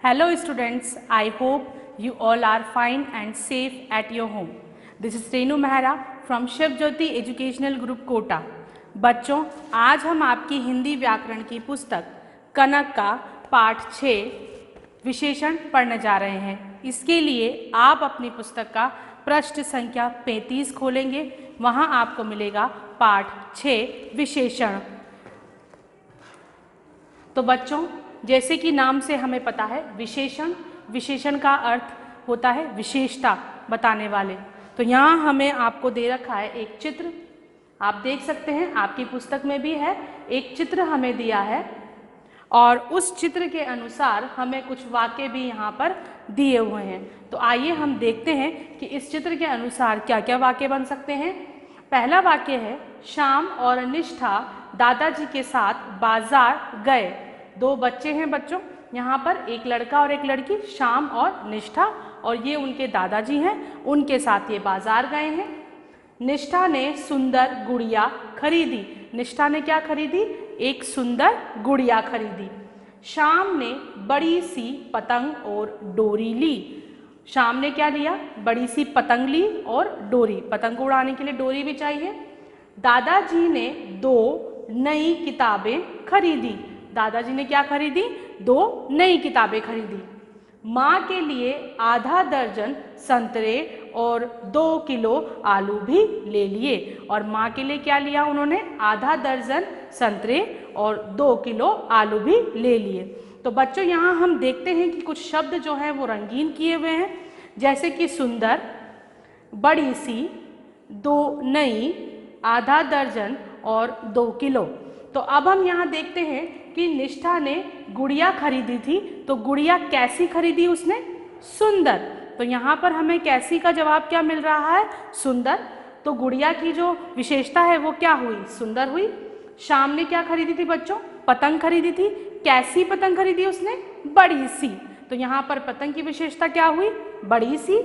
Hello students, I hope you all are fine and safe at your home. This is Renu Mehra from Shiv Jyoti Educational Group Kota. बच्चों, आज हम आपकी हिंदी व्याकरण की पुस्तक कनक का पाठ 6 विशेषण पढ़ने जा रहे हैं। इसके लिए आप अपनी पुस्तक का पृष्ठ संख्या 35 खोलेंगे। वहाँ आपको मिलेगा पाठ 6 विशेषण। तो बच्चों, जैसे कि नाम से हमें पता है विशेषण का अर्थ होता है विशेषता बताने वाले। तो यहाँ हमें आपको दे रखा है एक चित्र, आप देख सकते हैं, आपकी पुस्तक में भी है। एक चित्र हमें दिया है और उस चित्र के अनुसार हमें कुछ वाक्य भी यहाँ पर दिए हुए हैं। तो आइए हम देखते हैं कि इस चित्र के अनुसार क्या क्या वाक्य बन सकते हैं। पहला वाक्य है, श्याम और निष्ठा दादाजी के साथ बाजार गए। दो बच्चे हैं बच्चों, यहाँ पर एक लड़का और एक लड़की, श्याम और निष्ठा, और ये उनके दादाजी हैं, उनके साथ ये बाजार गए हैं। निष्ठा ने सुंदर गुड़िया खरीदी। निष्ठा ने क्या खरीदी? एक सुंदर गुड़िया खरीदी। श्याम ने बड़ी सी पतंग और डोरी ली। श्याम ने क्या लिया? बड़ी सी पतंग ली और डोरी। पतंग को उड़ाने के लिए डोरी भी चाहिए। दादाजी ने 2 नई किताबें खरीदी। दादाजी ने क्या खरीदी? 2 नई किताबें खरीदी। माँ के लिए आधा दर्जन संतरे और 2 किलो आलू भी ले लिए। और माँ के लिए क्या लिया उन्होंने? आधा दर्जन संतरे और 2 किलो आलू भी ले लिए। तो बच्चों, यहाँ हम देखते हैं कि कुछ शब्द जो हैं वो रंगीन किए हुए हैं, जैसे कि सुंदर, बड़ी सी, 2 नई, आधा दर्जन और 2 किलो। तो अब हम यहाँ देखते हैं कि निष्ठा ने गुड़िया खरीदी थी। तो गुड़िया कैसी खरीदी उसने? सुंदर। तो यहाँ पर हमें कैसी का जवाब क्या मिल रहा है? सुंदर। तो गुड़िया की जो विशेषता है वो क्या हुई? सुंदर हुई। श्याम ने क्या खरीदी थी बच्चों? पतंग खरीदी थी। कैसी पतंग खरीदी उसने? बड़ी सी। तो यहाँ पर पतंग की विशेषता क्या हुई? बड़ी सी।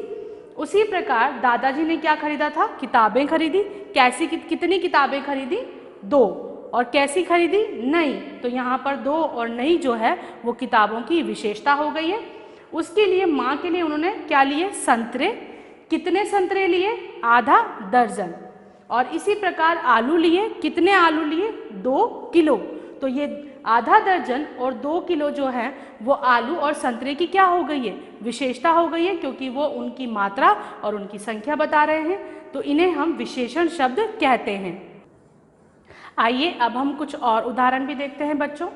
उसी प्रकार दादाजी ने क्या खरीदा था? किताबें खरीदी। कैसी कितनी किताबें खरीदी? 2। और कैसी खरीदी? नई। तो यहाँ पर 2 और नई जो है वो किताबों की विशेषता हो गई है। उसके लिए माँ के लिए उन्होंने क्या लिए? संतरे। कितने संतरे लिए? आधा दर्जन। और इसी प्रकार आलू लिए। कितने आलू लिए? 2 किलो। तो ये आधा दर्जन और 2 किलो जो है वो आलू और संतरे की क्या हो गई है? विशेषता हो गई है, क्योंकि वो उनकी मात्रा और उनकी संख्या बता रहे हैं। तो इन्हें हम विशेषण शब्द कहते हैं। आइए अब हम कुछ और उदाहरण भी देखते हैं बच्चों।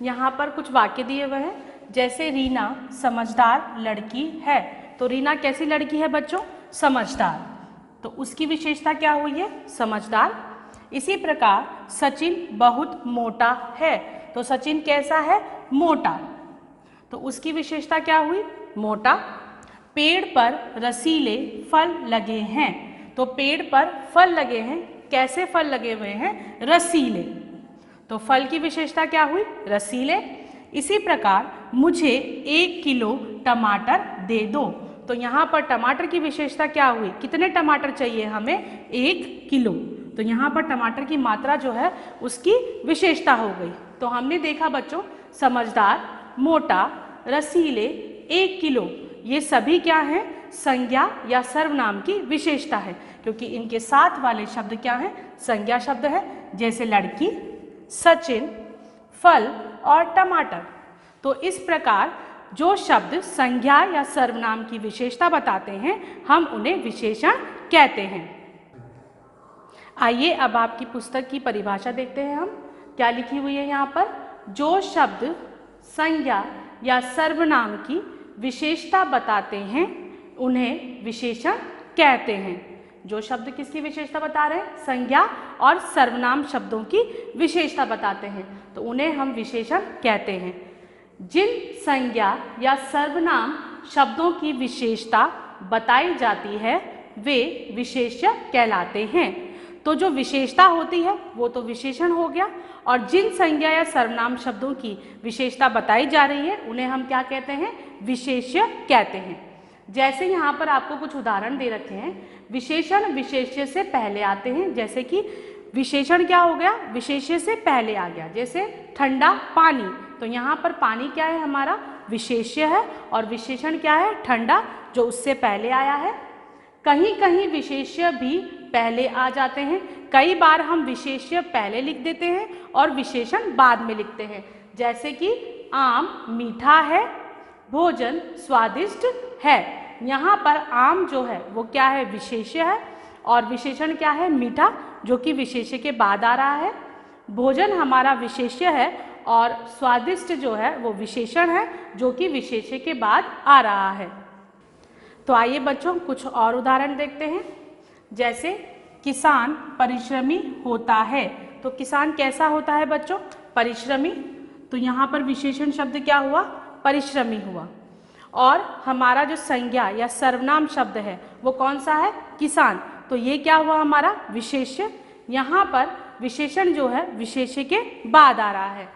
यहाँ पर कुछ वाक्य दिए हुए हैं, जैसे रीना समझदार लड़की है। तो रीना कैसी लड़की है बच्चों? समझदार। तो उसकी विशेषता क्या हुई है? समझदार। इसी प्रकार सचिन बहुत मोटा है। तो सचिन कैसा है? मोटा। तो उसकी विशेषता क्या हुई? मोटा। पेड़ पर रसीले फल लगे हैं। तो पेड़ पर फल लगे हैं। कैसे फल लगे हुए हैं? रसीले। तो फल की विशेषता क्या हुई? रसीले। इसी प्रकार मुझे 1 किलो टमाटर दे दो। तो यहाँ पर टमाटर की विशेषता क्या हुई? कितने टमाटर चाहिए हमें? 1 किलो। तो यहाँ पर टमाटर की मात्रा जो है उसकी विशेषता हो गई। तो हमने देखा बच्चों, समझदार, मोटा, रसीले, 1 किलो, ये सभी क्या हैं? संज्ञा या सर्वनाम की विशेषता है, क्योंकि इनके साथ वाले शब्द क्या हैं? संज्ञा शब्द है, जैसे लड़की, सचिन, फल और टमाटर। तो इस प्रकार जो शब्द संज्ञा या सर्वनाम की विशेषता बताते हैं हम उन्हें विशेषण कहते हैं। आइए अब आपकी पुस्तक की परिभाषा देखते हैं हम क्या लिखी हुई है यहाँ पर। जो शब्द संज्ञा या सर्वनाम की विशेषता बताते हैं उन्हें विशेषण कहते हैं। जो शब्द किसकी विशेषता बता रहे हैं? संज्ञा और सर्वनाम शब्दों की विशेषता बताते हैं, तो उन्हें हम विशेषण कहते हैं। जिन संज्ञा या सर्वनाम शब्दों की विशेषता बताई जाती है वे विशेष्य कहलाते हैं। तो जो विशेषता होती है वो तो विशेषण हो गया, और जिन संज्ञा या सर्वनाम शब्दों की विशेषता बताई जा रही है उन्हें हम क्या कहते हैं? विशेष्य कहते हैं। जैसे यहाँ पर आपको कुछ उदाहरण दे रखे हैं। विशेषण विशेष्य से पहले आते हैं, जैसे कि विशेषण क्या हो गया? विशेष्य से पहले आ गया। जैसे ठंडा पानी, तो यहाँ पर पानी क्या है हमारा? विशेष्य है और विशेषण क्या है? ठंडा, जो उससे पहले आया है। कहीं कहीं विशेष्य भी पहले आ जाते हैं। कई बार हम विशेष्य पहले लिख देते हैं और विशेषण बाद में लिखते हैं। जैसे कि आम मीठा है, भोजन स्वादिष्ट है। यहाँ पर आम जो है वो क्या है? विशेष्य है और विशेषण क्या है? मीठा, जो कि विशेष्य के बाद आ रहा है। भोजन हमारा विशेष्य है और स्वादिष्ट जो है वो विशेषण है, जो कि विशेष्य के बाद आ रहा है। तो आइए बच्चों कुछ और उदाहरण देखते हैं। जैसे किसान परिश्रमी होता है, तो किसान कैसा होता है बच्चों? परिश्रमी। तो यहाँ पर विशेषण शब्द क्या हुआ? परिश्रमी हुआ। और हमारा जो संज्ञा या सर्वनाम शब्द है वो कौन सा है? किसान। तो ये क्या हुआ? हमारा विशेष्य। यहाँ पर विशेषण जो है विशेष्य के बाद आ रहा है।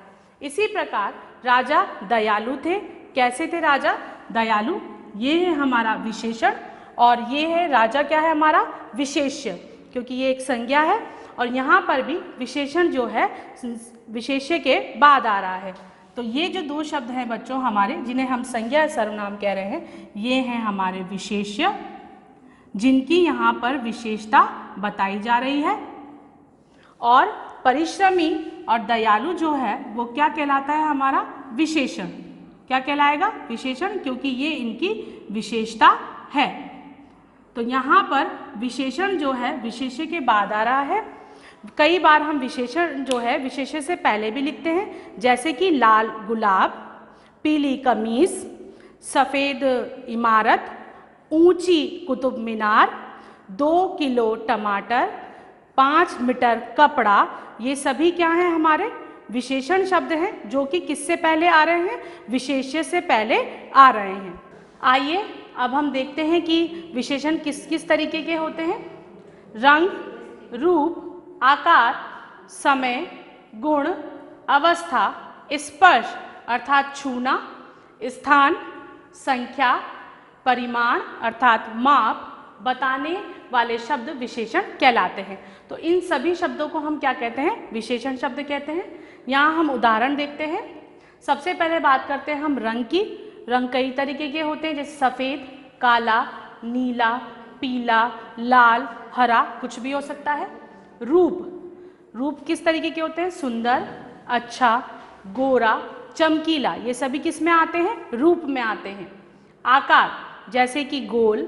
इसी प्रकार राजा दयालु थे। कैसे थे राजा? दयालु। ये है हमारा विशेषण और ये है राजा क्या है? हमारा विशेष्य, क्योंकि ये एक संज्ञा है और यहाँ पर भी विशेषण जो है विशेष्य के बाद आ रहा है। तो ये जो दो शब्द हैं बच्चों हमारे, जिन्हें हम संज्ञा सर्वनाम कह रहे हैं, ये हैं हमारे विशेष्य, जिनकी यहाँ पर विशेषता बताई जा रही है। और परिश्रमी और दयालु जो है वो क्या कहलाता है? हमारा विशेषण। क्या कहलाएगा? विशेषण, क्योंकि ये इनकी विशेषता है। तो यहाँ पर विशेषण जो है विशेष्य के बाद आ रहा है। कई बार हम विशेषण जो है विशेष्य से पहले भी लिखते हैं। जैसे कि लाल गुलाब, पीली कमीज, सफ़ेद इमारत, ऊंची कुतुब मीनार, 2 किलो टमाटर, 5 मीटर कपड़ा, ये सभी क्या हैं? हमारे विशेषण शब्द हैं, जो कि किससे पहले आ रहे हैं? विशेष्य से पहले आ रहे हैं। आइए अब हम देखते हैं कि विशेषण किस किस तरीके के होते हैं। रंग, रूप, आकार, समय, गुण, अवस्था, स्पर्श अर्थात छूना, स्थान, संख्या, परिमाण अर्थात माप बताने वाले शब्द विशेषण कहलाते हैं। तो इन सभी शब्दों को हम क्या कहते हैं? विशेषण शब्द कहते हैं। यहाँ हम उदाहरण देखते हैं। सबसे पहले बात करते हैं हम रंग की। रंग कई तरीके के होते हैं, जैसे सफ़ेद, काला, नीला, पीला, लाल, हरा, कुछ भी हो सकता है। रूप किस तरीके के होते हैं? सुंदर, अच्छा, गोरा, चमकीला, ये सभी किस में आते हैं? रूप में आते हैं। आकार जैसे कि गोल,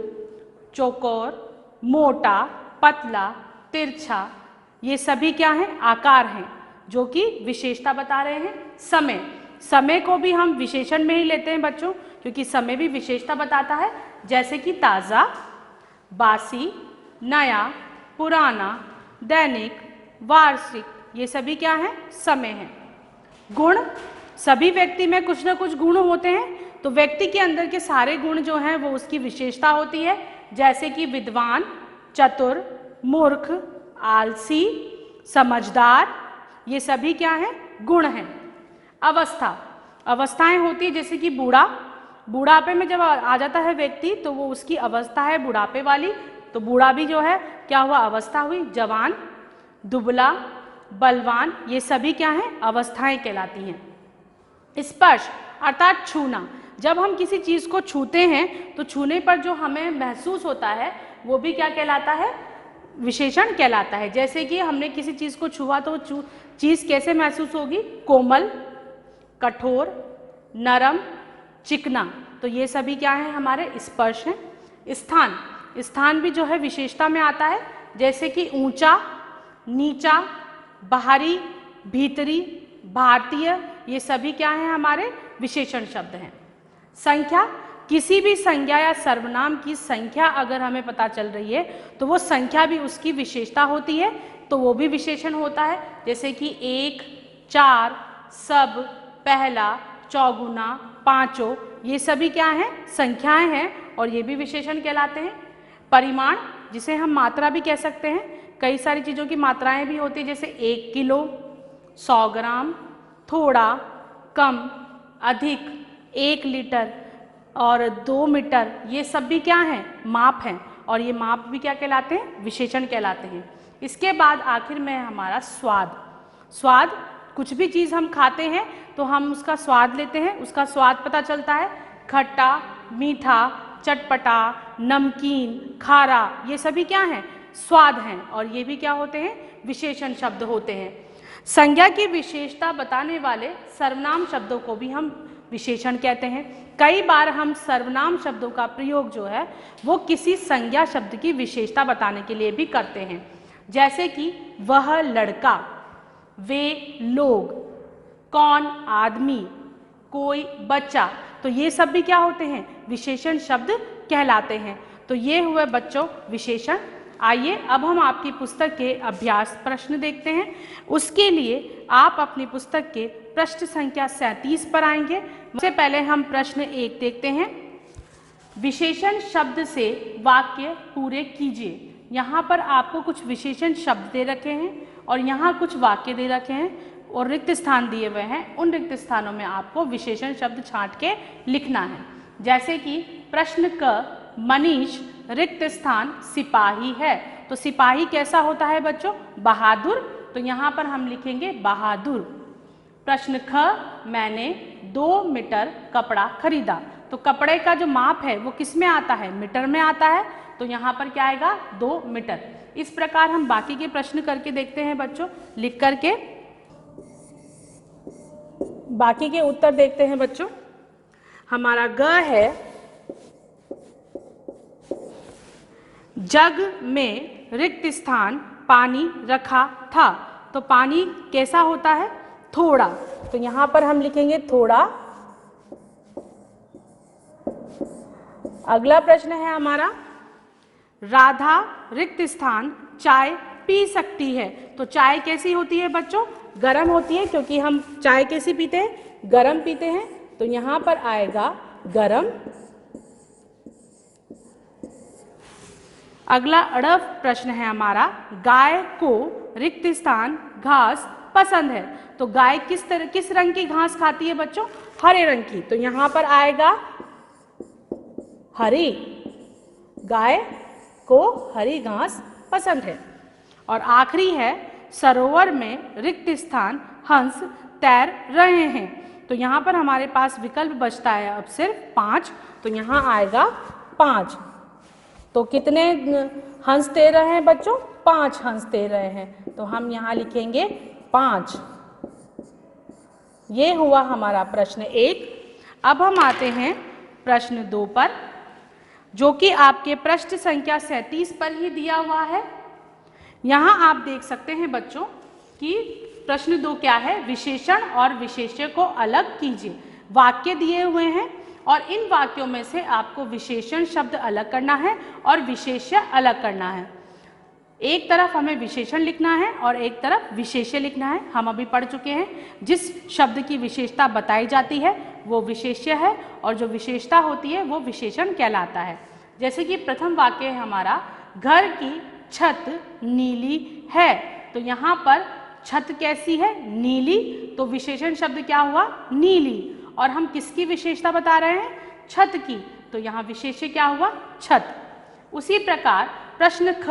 चौकोर, मोटा, पतला, तिरछा, ये सभी क्या हैं? आकार हैं, जो कि विशेषता बता रहे हैं। समय को भी हम विशेषण में ही लेते हैं बच्चों, क्योंकि समय भी विशेषता बताता है। जैसे कि ताज़ा, बासी, नया, पुराना, दैनिक, वार्षिक, ये सभी क्या हैं? समय हैं। गुण, सभी व्यक्ति में कुछ ना कुछ गुण होते हैं, तो व्यक्ति के अंदर के सारे गुण जो हैं वो उसकी विशेषता होती है। जैसे कि विद्वान, चतुर, मूर्ख, आलसी, समझदार, ये सभी क्या हैं? गुण हैं। अवस्थाएं होती है, जैसे कि बुढ़ापे में जब आ जाता है व्यक्ति तो वो उसकी अवस्था है बुढ़ापे वाली, तो बूढ़ा भी जो है क्या हुआ? अवस्था हुई। जवान, दुबला, बलवान, ये सभी क्या हैं? अवस्थाएं कहलाती हैं। स्पर्श अर्थात छूना, जब हम किसी चीज़ को छूते हैं तो छूने पर जो हमें महसूस होता है वो भी क्या कहलाता है? विशेषण कहलाता है। जैसे कि हमने किसी चीज़ को छुआ तो चीज़ कैसे महसूस होगी? कोमल, कठोर, नरम, चिकना, तो ये सभी क्या है? हमारे स्पर्श हैं। स्थान भी जो है विशेषता में आता है, जैसे कि ऊंचा, नीचा, बाहरी, भीतरी, भारतीय, ये सभी क्या हैं? हमारे विशेषण शब्द हैं। संख्या, किसी भी संज्ञा या सर्वनाम की संख्या अगर हमें पता चल रही है तो वो संख्या भी उसकी विशेषता होती है, तो वो भी विशेषण होता है। जैसे कि 1, 4, सब, पहला, चौगुना, पांचों, ये सभी क्या हैं? संख्याएं हैं और ये भी विशेषण कहलाते हैं। परिमाण, जिसे हम मात्रा भी कह सकते हैं, कई सारी चीज़ों की मात्राएं भी होती है, जैसे 1 किलो, 100 ग्राम, थोड़ा, कम, अधिक, 1 लीटर और 2 मीटर, ये सब भी क्या हैं? माप हैं, और ये माप भी क्या कहलाते हैं? विशेषण कहलाते हैं। इसके बाद आखिर में हमारा स्वाद कुछ भी चीज़ हम खाते हैं तो हम उसका स्वाद लेते हैं, उसका स्वाद पता चलता है, खट्टा, मीठा, चटपटा, नमकीन, खारा, ये सभी क्या हैं? स्वाद हैं। और ये भी क्या होते हैं? विशेषण शब्द होते हैं। संज्ञा की विशेषता बताने वाले सर्वनाम शब्दों को भी हम विशेषण कहते हैं। कई बार हम सर्वनाम शब्दों का प्रयोग जो है वो किसी संज्ञा शब्द की विशेषता बताने के लिए भी करते हैं, जैसे कि वह लड़का, वे लोग, कौन आदमी, कोई बच्चा। तो ये सब भी क्या होते हैं? विशेषण शब्द कहलाते हैं। तो ये हुए बच्चों विशेषण। आइए अब हम आपकी पुस्तक के अभ्यास प्रश्न देखते हैं। उसके लिए आप अपनी पुस्तक के पृष्ठ संख्या 37 पर आएंगे। सबसे पहले हम प्रश्न 1 देखते हैं। विशेषण शब्द से वाक्य पूरे कीजिए। यहाँ पर आपको कुछ विशेषण शब्द दे रखे हैं और यहाँ कुछ वाक्य दे रखे हैं और रिक्त स्थान दिए हुए हैं। उन रिक्त स्थानों में आपको विशेषण शब्द छांट के लिखना है। जैसे कि प्रश्न क, मनीष रिक्त स्थान सिपाही है। तो सिपाही कैसा होता है बच्चों? बहादुर। तो यहाँ पर हम लिखेंगे बहादुर। प्रश्न ख, मैंने 2 मीटर कपड़ा खरीदा। तो कपड़े का जो माप है वो किस में आता है? मीटर में आता है। तो यहाँ पर क्या आएगा? 2 मीटर। इस प्रकार हम बाकी के प्रश्न करके देखते हैं बच्चों, लिख करके बाकी के उत्तर देखते हैं बच्चों। हमारा ग है, जग में रिक्त स्थान पानी रखा था। तो पानी कैसा होता है? थोड़ा। तो यहाँ पर हम लिखेंगे थोड़ा। अगला प्रश्न है हमारा, राधा रिक्त स्थान चाय पी सकती है। तो चाय कैसी होती है बच्चों? गरम होती है, क्योंकि हम चाय कैसी पीते हैं? गरम पीते हैं। तो यहाँ पर आएगा गरम। अगला अड़फ प्रश्न है हमारा, गाय को रिक्त स्थान घास पसंद है। तो गाय किस रंग की घास खाती है बच्चों? हरे रंग की। तो यहाँ पर आएगा हरी। गाय को हरी घास पसंद है। और आखिरी है, सरोवर में रिक्त स्थान हंस तैर रहे हैं। तो यहाँ पर हमारे पास विकल्प बचता है अब सिर्फ 5। तो यहाँ आएगा 5। तो कितने हंस तैर रहे हैं बच्चों? 5 हंस तैर रहे हैं। तो हम यहाँ लिखेंगे 5। ये हुआ हमारा प्रश्न 1। अब हम आते हैं प्रश्न 2 पर, जो कि आपके पृष्ठ संख्या 37 पर ही दिया हुआ है। यहाँ आप देख सकते हैं बच्चों कि प्रश्न 2 क्या है? विशेषण और विशेष्य को अलग कीजिए। वाक्य दिए हुए हैं और इन वाक्यों में से आपको विशेषण शब्द अलग करना है और विशेष्य अलग करना है। एक तरफ हमें विशेषण लिखना है और एक तरफ विशेष्य लिखना है। हम अभी पढ़ चुके हैं, जिस शब्द की विशेषता बताई जाती है वो विशेष्य है और जो विशेषता होती है वो विशेषण कहलाता है। जैसे कि प्रथम वाक्य है हमारा, घर की छत नीली है। तो यहाँ पर छत कैसी है? नीली। तो विशेषण शब्द क्या हुआ? नीली। और हम किसकी विशेषता बता रहे हैं? छत की। तो यहाँ विशेष्य क्या हुआ? छत। उसी प्रकार प्रश्न ख,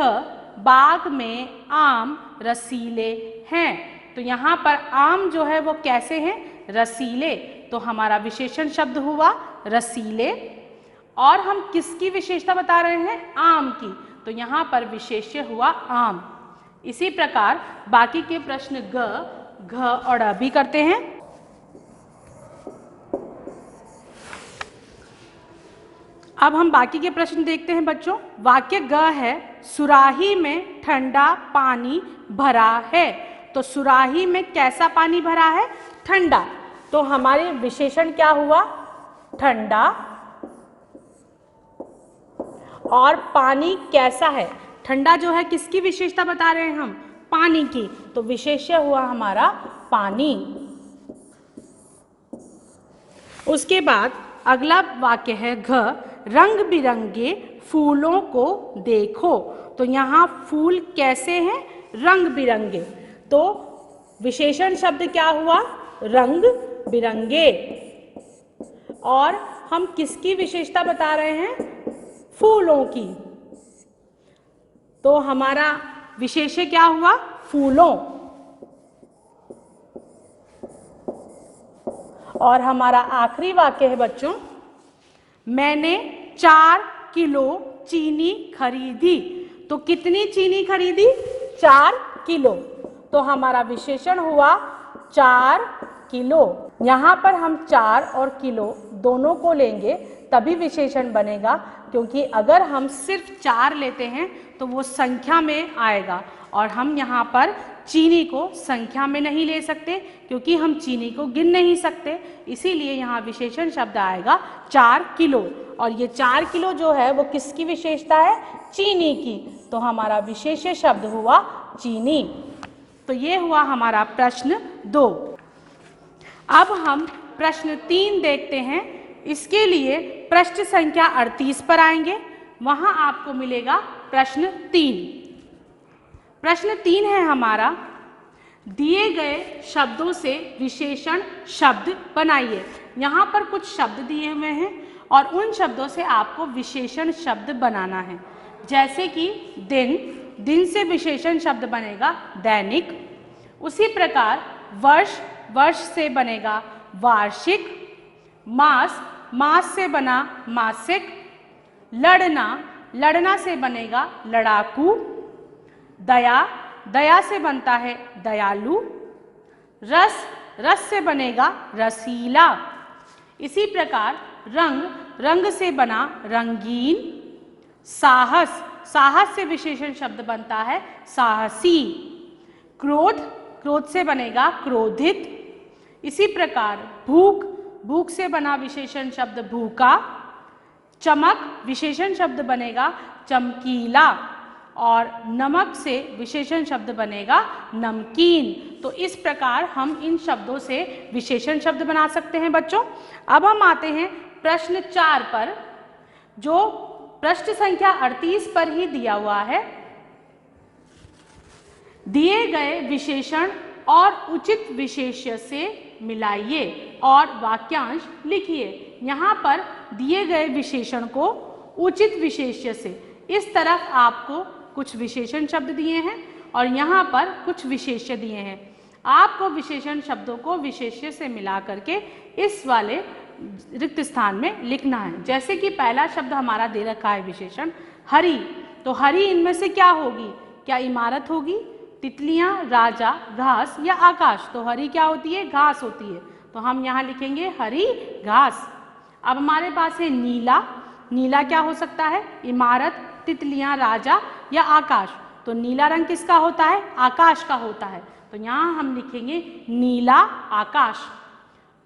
बाग में आम रसीले हैं। तो यहाँ पर आम जो है वो कैसे हैं? रसीले। तो हमारा विशेषण शब्द हुआ रसीले। और हम किसकी विशेषता बता रहे हैं? आम की। तो यहाँ पर विशेष्य हुआ आम। इसी प्रकार बाकी के प्रश्न ग, घ और अ भी करते हैं। अब हम बाकी के प्रश्न देखते हैं बच्चों। वाक्य ग है, सुराही में ठंडा पानी भरा है। तो सुराही में कैसा पानी भरा है? ठंडा। तो हमारे विशेषण क्या हुआ? ठंडा। और पानी कैसा है? ठंडा जो है किसकी विशेषता बता रहे हैं हम? पानी की। तो विशेष्य हुआ हमारा पानी। उसके बाद अगला वाक्य है घ, रंग बिरंगे फूलों को देखो। तो यहाँ फूल कैसे हैं? रंग बिरंगे। तो विशेषण शब्द क्या हुआ? रंग बिरंगे। और हम किसकी विशेषता बता रहे हैं? फूलों की। तो हमारा विशेष्य क्या हुआ? फूलों। और हमारा आखिरी वाक्य है बच्चों, मैंने 4 किलो चीनी खरीदी। तो कितनी चीनी खरीदी? 4 किलो। तो हमारा विशेषण हुआ 4 किलो। यहाँ पर हम 4 और किलो दोनों को लेंगे तभी विशेषण बनेगा, क्योंकि अगर हम सिर्फ 4 लेते हैं तो वो संख्या में आएगा और हम यहाँ पर चीनी को संख्या में नहीं ले सकते, क्योंकि हम चीनी को गिन नहीं सकते। इसीलिए यहाँ विशेषण शब्द आएगा 4 किलो। और ये 4 किलो जो है वो किसकी विशेषता है? चीनी की। तो हमारा विशेष शब्द हुआ चीनी। तो ये हुआ हमारा प्रश्न 2। अब हम प्रश्न 3 देखते हैं। इसके लिए पृष्ठ संख्या 38 पर आएंगे, वहां आपको मिलेगा प्रश्न 3। प्रश्न 3 है हमारा, दिए गए शब्दों से विशेषण शब्द बनाइए। यहाँ पर कुछ शब्द दिए हुए हैं और उन शब्दों से आपको विशेषण शब्द बनाना है। जैसे कि दिन, दिन से विशेषण शब्द बनेगा दैनिक। उसी प्रकार वर्ष, वर्ष से बनेगा वार्षिक। मास, मास से बना मासिक। लड़ना, लड़ना से बनेगा लड़ाकू। दया, दया से बनता है दयालु। रस, रस से बनेगा रसीला। इसी प्रकार रंग, रंग से बना रंगीन। साहस, साहस से विशेषण शब्द बनता है साहसी। क्रोध, क्रोध से बनेगा क्रोधित। इसी प्रकार भूख, भूख से बना विशेषण शब्द भूखा। चमक, विशेषण शब्द बनेगा चमकीला। और नमक से विशेषण शब्द बनेगा नमकीन। तो इस प्रकार हम इन शब्दों से विशेषण शब्द बना सकते हैं बच्चों। अब हम आते हैं प्रश्न 4 पर, जो पृष्ठ संख्या 38 पर ही दिया हुआ है। दिए गए विशेषण और उचित विशेष्य से मिलाइए और वाक्यांश लिखिए। यहाँ पर दिए गए विशेषण को उचित विशेष्य से, इस तरफ आपको कुछ विशेषण शब्द दिए हैं और यहाँ पर कुछ विशेष्य दिए हैं। आपको विशेषण शब्दों को विशेष्य से मिला करके इस वाले रिक्त स्थान में लिखना है। जैसे कि पहला शब्द हमारा दे रखा है विशेषण हरी। तो हरी इनमें से क्या होगी? क्या इमारत होगी, तितलियां, राजा, घास या आकाश? तो हरी क्या होती है? घास होती है। तो हम यहाँ लिखेंगे हरी घास। अब हमारे पास है नीला। नीला क्या हो सकता है? इमारत, तितलियां, राजा या आकाश? तो नीला रंग किसका होता है? आकाश का होता है। तो यहाँ हम लिखेंगे नीला आकाश।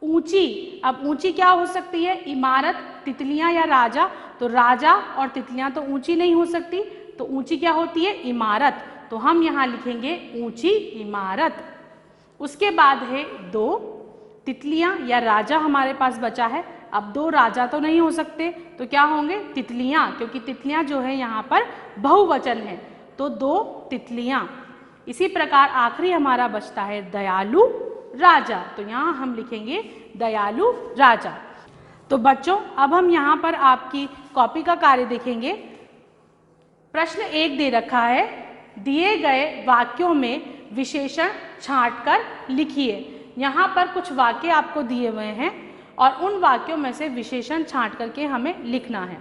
ऊंची, अब ऊंची क्या हो सकती है? इमारत, तितलियां या राजा? तो राजा और तितलियां तो ऊंची नहीं हो सकती, तो ऊंची क्या होती है? इमारत। तो हम यहाँ लिखेंगे ऊंची इमारत। उसके बाद है 2 तितलियां या राजा हमारे पास बचा है। अब 2 राजा तो नहीं हो सकते, तो क्या होंगे? तितलियां, क्योंकि तितलियां जो है यहाँ पर बहुवचन है। तो 2 तितलियां। इसी प्रकार आखिरी हमारा बचता है दयालु राजा। तो यहाँ हम लिखेंगे दयालु राजा। तो बच्चों अब हम यहाँ पर आपकी कॉपी का कार्य देखेंगे। प्रश्न 1 दे रखा है, दिए गए वाक्यों में विशेषण छांटकर लिखिए। यहाँ पर कुछ वाक्य आपको दिए हुए हैं और उन वाक्यों में से विशेषण छांट करके हमें लिखना है।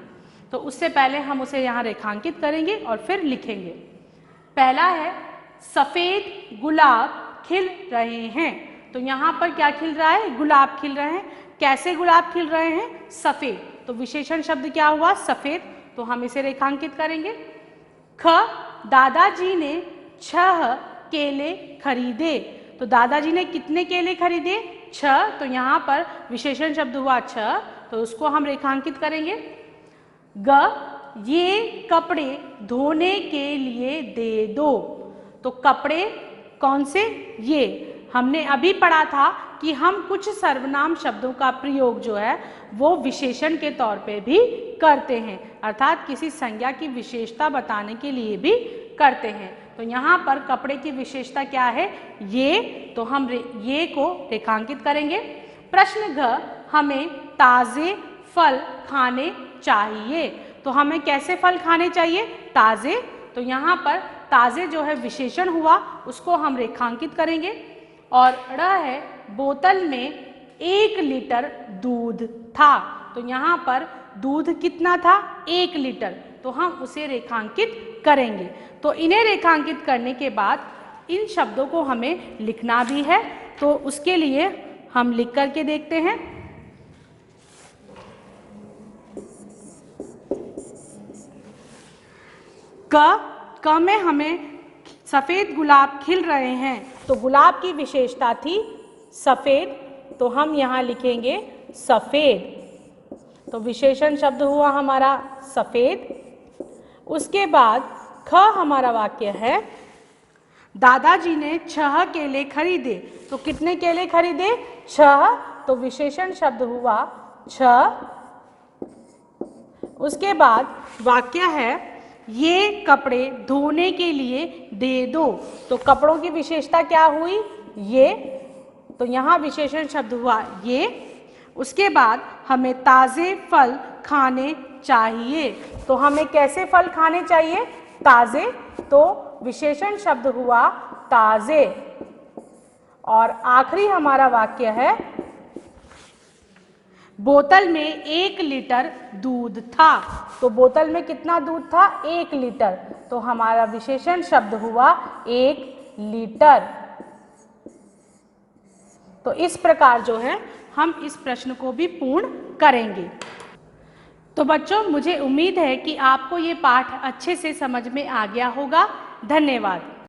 तो उससे पहले हम उसे यहाँ रेखांकित करेंगे और फिर लिखेंगे। पहला है सफ़ेद गुलाब खिल रहे हैं। तो यहाँ पर क्या खिल रहा है? गुलाब खिल रहे हैं। कैसे गुलाब खिल रहे हैं? सफ़ेद। तो विशेषण शब्द क्या हुआ? सफ़ेद। तो हम इसे रेखांकित करेंगे। ख, दादाजी ने 6 केले खरीदे। तो दादाजी ने कितने केले खरीदे? 6। तो यहाँ पर विशेषण शब्द हुआ 6, तो उसको हम रेखांकित करेंगे। ग, ये कपड़े धोने के लिए दे दो। तो कपड़े कौन से? ये हमने अभी पढ़ा था कि हम कुछ सर्वनाम शब्दों का प्रयोग जो है वो विशेषण के तौर पे भी करते हैं, अर्थात किसी संज्ञा की विशेषता बताने के लिए भी करते हैं। तो यहाँ पर कपड़े की विशेषता क्या है? ये। तो हम ये को रेखांकित करेंगे। प्रश्न घ, हमें ताज़े फल खाने चाहिए। तो हमें कैसे फल खाने चाहिए? ताज़े। तो यहाँ पर ताज़े जो है विशेषण हुआ, उसको हम रेखांकित करेंगे। और ड़ है, बोतल में 1 लीटर दूध था। तो यहाँ पर दूध कितना था? 1 लीटर। तो हम उसे रेखांकित करेंगे। तो इन्हें रेखांकित करने के बाद इन शब्दों को हमें लिखना भी है, तो उसके लिए हम लिख करके देखते हैं। क में हमें सफ़ेद गुलाब खिल रहे हैं, तो गुलाब की विशेषता थी सफ़ेद, तो हम यहाँ लिखेंगे सफ़ेद। तो विशेषण शब्द हुआ हमारा सफ़ेद। उसके बाद ख हमारा वाक्य है, दादाजी ने 6 केले खरीदे। तो कितने केले खरीदे? 6। तो विशेषण शब्द हुआ 6। उसके बाद वाक्य है, ये कपड़े धोने के लिए दे दो। तो कपड़ों की विशेषता क्या हुई? ये। तो यहाँ विशेषण शब्द हुआ ये। उसके बाद हमें ताज़े फल खाने चाहिए। तो हमें कैसे फल खाने चाहिए? ताज़े। तो विशेषण शब्द हुआ ताज़े। और आखिरी हमारा वाक्य है, बोतल में 1 लीटर दूध था। तो बोतल में कितना दूध था? 1 लीटर। तो हमारा विशेषण शब्द हुआ 1 लीटर। तो इस प्रकार जो है हम इस प्रश्न को भी पूर्ण करेंगे। तो बच्चों, मुझे उम्मीद है कि आपको ये पाठ अच्छे से समझ में आ गया होगा। धन्यवाद।